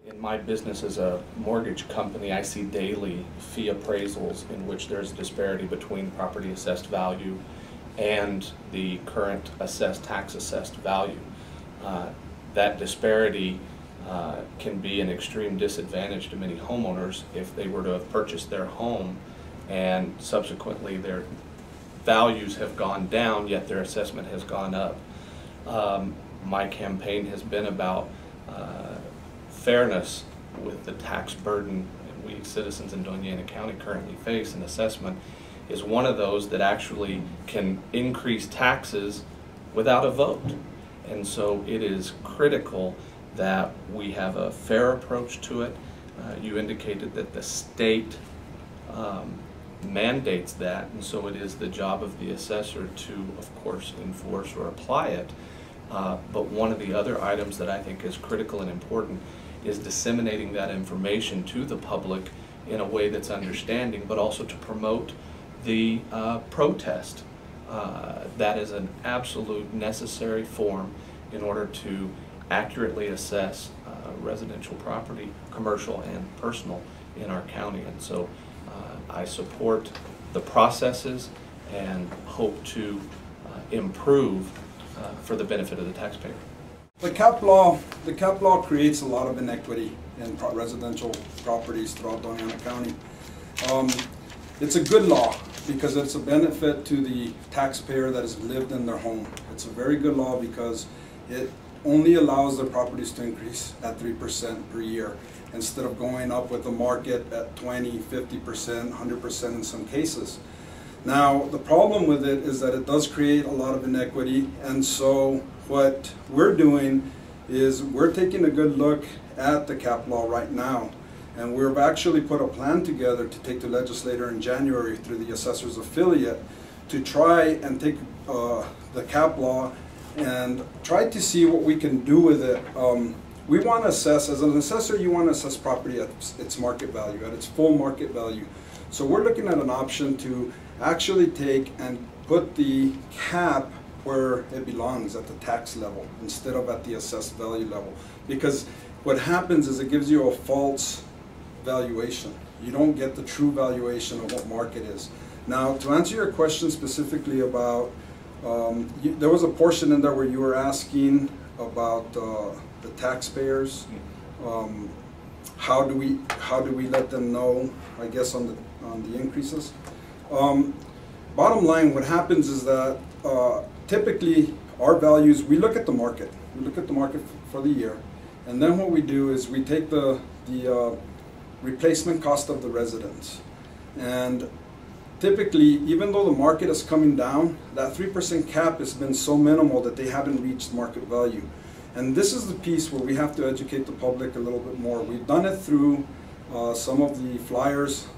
In my business as a mortgage company, I see daily fee appraisals in which there's a disparity between property assessed value and the current tax assessed value. That disparity can be an extreme disadvantage to many homeowners if they were to have purchased their home and subsequently their values have gone down, yet their assessment has gone up. My campaign has been about fairness with the tax burden we citizens in Doña Ana County currently face. An assessment is one of those that actually can increase taxes without a vote. And so it is critical that we have a fair approach to it. You indicated that the state mandates that, and so it is the job of the assessor to, of course, enforce or apply it. But one of the other items that I think is critical and important is disseminating that information to the public in a way that's understanding, but also to promote the protest. That is an absolute necessary form in order to accurately assess residential property, commercial and personal, in our county. And so I support the processes and hope to improve for the benefit of the taxpayer. The cap law creates a lot of inequity in residential properties throughout Doña Ana County. It's a good law because it's a benefit to the taxpayer that has lived in their home. It's a very good law because it only allows their properties to increase at 3% per year instead of going up with the market at 20, 50%, 100% in some cases. Now, the problem with it is that it does create a lot of inequity, and so what we're doing is we're taking a good look at the cap law right now, and we've actually put a plan together to take to legislator in January through the assessor's affiliate to try and take the cap law and try to see what we can do with it. We want to assess, as an assessor, you want to assess property at its market value, at its full market value. So we're looking at an option to actually take and put the cap where it belongs, at the tax level, instead of at the assessed value level. Because what happens is it gives you a false valuation. You don't get the true valuation of what market is. Now, to answer your question specifically about, there was a portion in there where you were asking about the taxpayers. How do we let them know, I guess, on the increases? Bottom line, what happens is that typically our values, we look at the market. We look at the market for the year, and then what we do is we take the replacement cost of the residents. And typically, even though the market is coming down, that 3% cap has been so minimal that they haven't reached market value. And this is the piece where we have to educate the public a little bit more. We've done it through some of the flyers,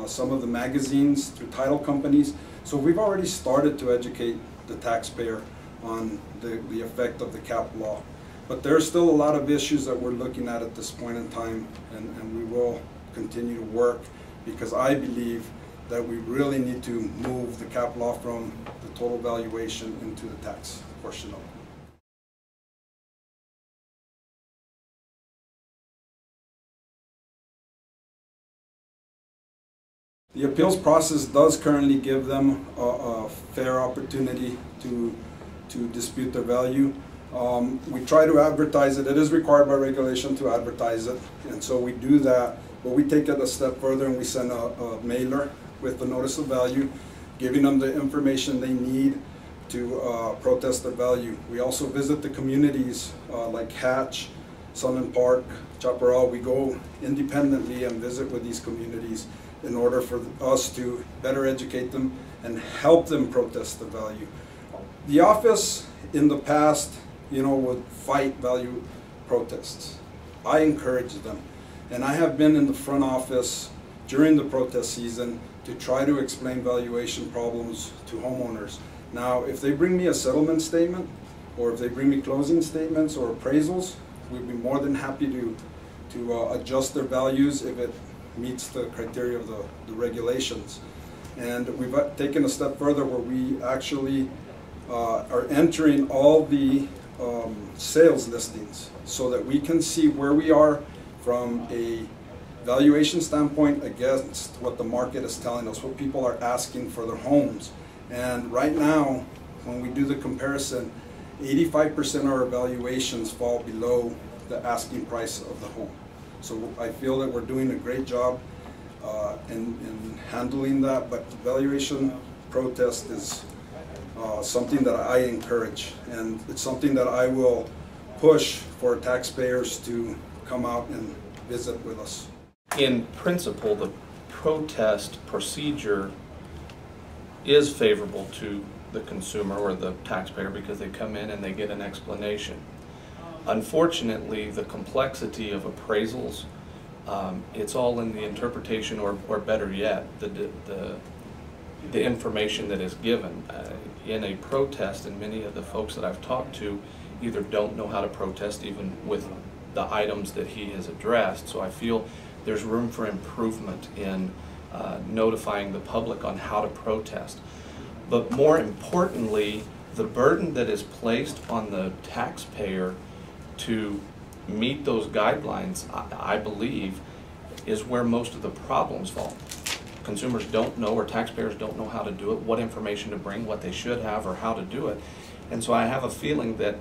some of the magazines, through title companies. So we've already started to educate the taxpayer on the effect of the cap law. But there's still a lot of issues that we're looking at this point in time, and we will continue to work, because I believe that we really need to move the cap law from the total valuation into the tax portion of it. The appeals process does currently give them a fair opportunity to dispute their value. We try to advertise it. It is required by regulation to advertise it, and so we do that. But we take it a step further and we send a mailer with the notice of value, giving them the information they need to protest their value. We also visit the communities like Hatch, Sunland Park, Chaparral. We go independently and visit with these communities in order for us to better educate them and help them protest the value. The office in the past, would fight value protests. I encourage them, and I have been in the front office during the protest season to try to explain valuation problems to homeowners. Now, if they bring me a settlement statement, or if they bring me closing statements or appraisals, we'd be more than happy to adjust their values if it meets the criteria of the regulations. And we've taken a step further where we actually are entering all the sales listings so that we can see where we are from a valuation standpoint against what the market is telling us, what people are asking for their homes. And right now, when we do the comparison, 85% of our valuations fall below the asking price of the home. So I feel that we're doing a great job in handling that, but the valuation protest is something that I encourage, and it's something that I will push for taxpayers to come out and visit with us. In principle, the protest procedure is favorable to the consumer or the taxpayer because they come in and they get an explanation. Unfortunately, the complexity of appraisals, it's all in the interpretation, or better yet, the information that is given. In a protest, and many of the folks that I've talked to either don't know how to protest even with the items that he has addressed. So I feel there's room for improvement in notifying the public on how to protest. But more importantly, the burden that is placed on the taxpayer to meet those guidelines, I believe, is where most of the problems fall. Consumers don't know, or taxpayers don't know how to do it, what information to bring, what they should have, or how to do it. And so I have a feeling that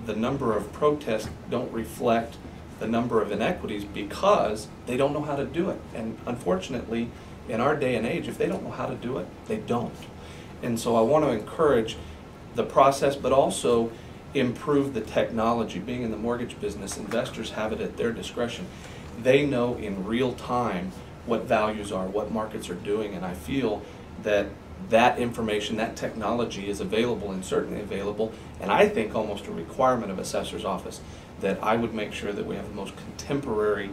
the number of protests don't reflect the number of inequities because they don't know how to do it. And unfortunately, in our day and age, if they don't know how to do it, they don't. And so I want to encourage the process, but also improve the technology. Being in the mortgage business, investors have it at their discretion. They know in real time what values are, what markets are doing, and I feel that that information, that technology is available, and certainly available, and I think almost a requirement of assessor's office, that I would make sure that we have the most contemporary,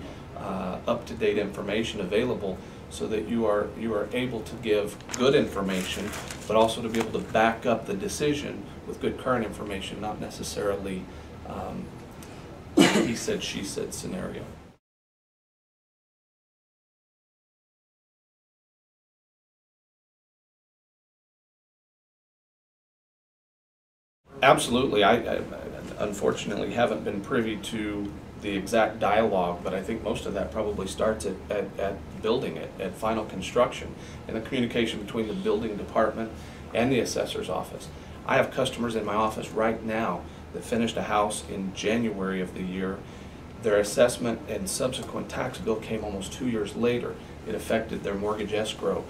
up-to-date information available so that you are able to give good information, but also to be able to back up the decision with good current information, not necessarily he said, she said scenario. Absolutely. I unfortunately haven't been privy to the exact dialogue, but I think most of that probably starts at building it, at final construction, and the communication between the building department and the assessor's office. I have customers in my office right now that finished a house in January of the year. Their assessment and subsequent tax bill came almost 2 years later. It affected their mortgage escrow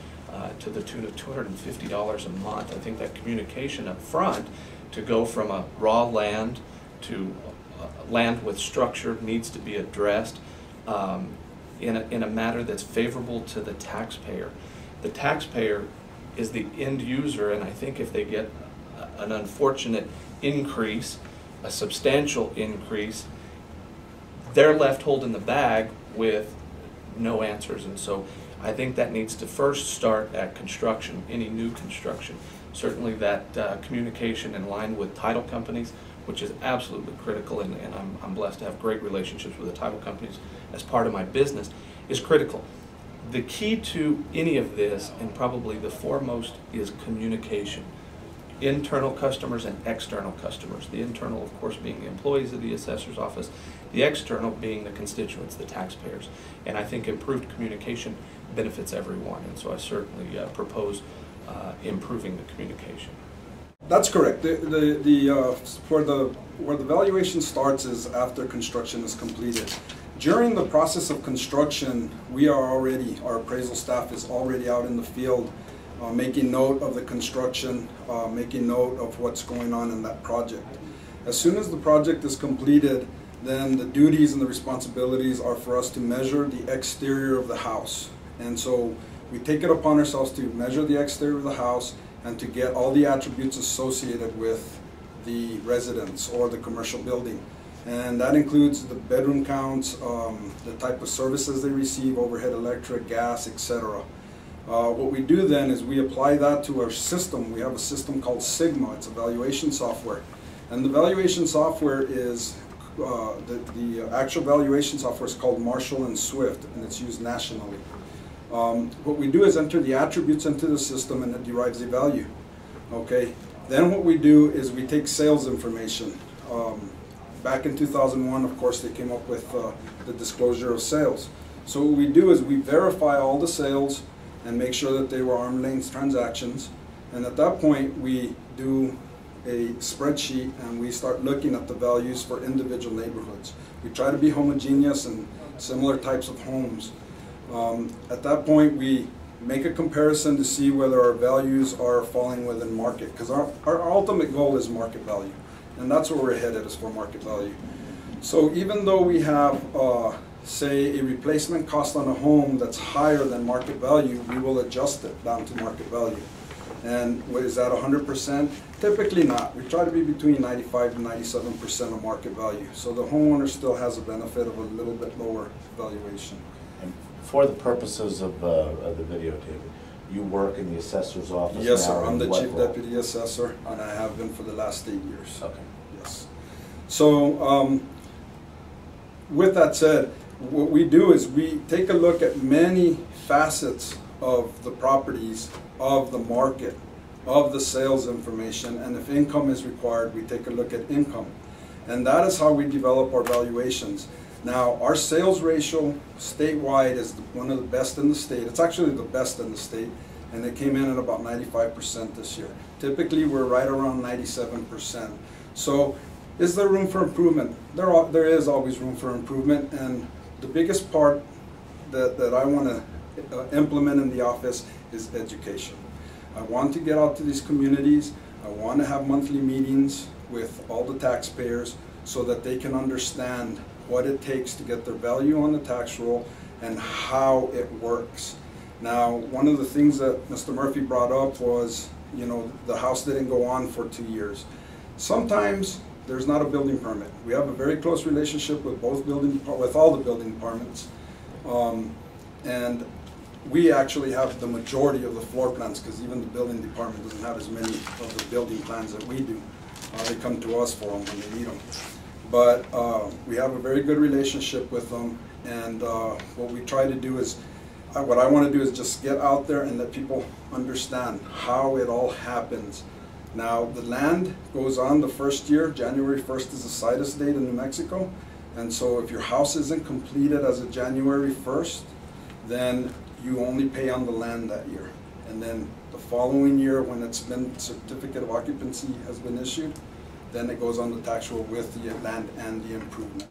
to the tune of $250 a month. I think that communication up front to go from a raw land to land with structure needs to be addressed in a manner that's favorable to the taxpayer. The taxpayer is the end user, and I think if they get an unfortunate increase, a substantial increase, they're left holding the bag with no answers. And so I think that needs to first start at construction, any new construction. Certainly that communication in line with title companies, which is absolutely critical, and I'm blessed to have great relationships with the title companies as part of my business, is critical. The key to any of this, and probably the foremost, is communication. Internal customers and external customers. The internal, of course, being the employees of the assessor's office, the external being the constituents, the taxpayers. And I think improved communication benefits everyone, and so I certainly propose improving the communication. That's correct. Where the valuation starts is after construction is completed. During the process of construction, our appraisal staff is already out in the field making note of the construction, making note of what's going on in that project. As soon as the project is completed, then the duties and the responsibilities are for us to measure the exterior of the house. And so we take it upon ourselves to measure the exterior of the house and to get all the attributes associated with the residence or the commercial building. And that includes the bedroom counts, the type of services they receive, overhead electric, gas, etc. What we do then is we apply that to our system. We have a system called Sigma. It's a valuation software. And the valuation software is, the actual valuation software is called Marshall and Swift, and it's used nationally. What we do is enter the attributes into the system, and it derives a value. Okay. Then what we do is we take sales information. back in 2001, of course, they came up with the disclosure of sales. So what we do is we verify all the sales and make sure that they were arm's length transactions. And at that point, we do a spreadsheet and we start looking at the values for individual neighborhoods. We try to be homogeneous and similar types of homes. At that point, we make a comparison to see whether our values are falling within market, because our ultimate goal is market value, and that's where we're headed, is for market value. So even though we have say a replacement cost on a home that's higher than market value, we will adjust it down to market value. And what is that, 100%? Typically not. We try to be between 95 to 97% of market value. So the homeowner still has a benefit of a little bit lower valuation. And for the purposes of the videotape, you work in the assessor's office? Yes, now, sir. I'm the what chief role? deputy assessor, and I have been for the last 8 years. Okay. Yes. So with that said, what we do is we take a look at many facets of the properties, of the market, of the sales information, and if income is required, we take a look at income. And that is how we develop our valuations. Now, our sales ratio statewide is one of the best in the state. It's actually the best in the state, and it came in at about 95% this year. Typically, we're right around 97%. So, is there room for improvement? There is always room for improvement, and the biggest part that I want to implement in the office is education. I want to get out to these communities. I want to have monthly meetings with all the taxpayers so that they can understand what it takes to get their value on the tax roll and how it works. Now, one of the things that Mr. Murphy brought up was, you know, the house didn't go on for 2 years. Sometimes there's not a building permit. We have a very close relationship with all the building departments, and we actually have the majority of the floor plans, because even the building department doesn't have as many of the building plans that we do. They come to us for them when they need them. But we have a very good relationship with them, and what we try to do is, what I want to do is just get out there and let people understand how it all happens. Now, the land goes on the first year. January 1st is the situs date in New Mexico, and so if your house isn't completed as of January 1st, then you only pay on the land that year. And then the following year, when it's been, certificate of occupancy has been issued, then it goes on the tax roll with the land and the improvement.